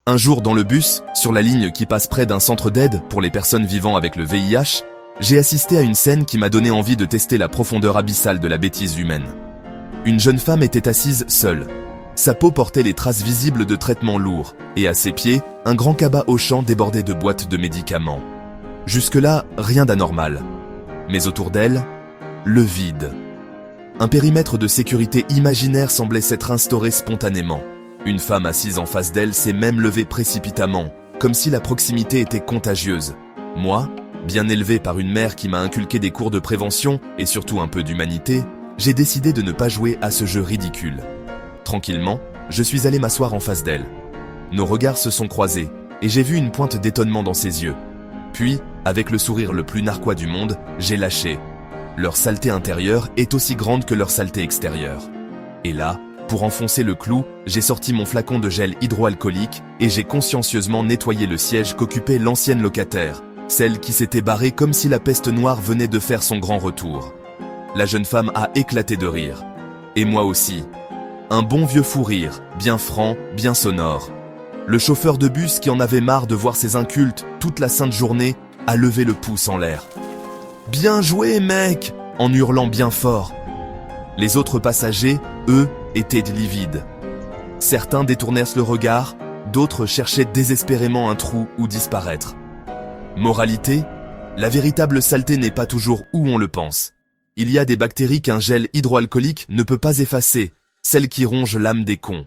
Un jour dans le bus, sur la ligne qui passe près d'un centre d'aide pour les personnes vivant avec le VIH, j'ai assisté à une scène qui m'a donné envie de tester la profondeur abyssale de la bêtise humaine. Une jeune femme était assise seule. Sa peau portait les traces visibles de traitements lourds, et à ses pieds, un grand cabas au champ débordait de boîtes de médicaments. Jusque-là, rien d'anormal. Mais autour d'elle, le vide. Un périmètre de sécurité imaginaire semblait s'être instauré spontanément. Une femme assise en face d'elle s'est même levée précipitamment, comme si la proximité était contagieuse. Moi, bien élevé par une mère qui m'a inculqué des cours de prévention et surtout un peu d'humanité, j'ai décidé de ne pas jouer à ce jeu ridicule. Tranquillement, je suis allé m'asseoir en face d'elle. Nos regards se sont croisés, et j'ai vu une pointe d'étonnement dans ses yeux. Puis, avec le sourire le plus narquois du monde, j'ai lâché. Leur saleté intérieure est aussi grande que leur saleté extérieure. Et là, pour enfoncer le clou, j'ai sorti mon flacon de gel hydroalcoolique et j'ai consciencieusement nettoyé le siège qu'occupait l'ancienne locataire, celle qui s'était barrée comme si la peste noire venait de faire son grand retour. La jeune femme a éclaté de rire. Et moi aussi. Un bon vieux fou rire, bien franc, bien sonore. Le chauffeur de bus qui en avait marre de voir ses incultes toute la sainte journée a levé le pouce en l'air. « Bien joué, mec !» en hurlant bien fort. Les autres passagers, eux, étaient livides. Certains détournèrent le regard, d'autres cherchaient désespérément un trou où disparaître. Moralité, la véritable saleté n'est pas toujours où on le pense. Il y a des bactéries qu'un gel hydroalcoolique ne peut pas effacer, celles qui rongent l'âme des cons.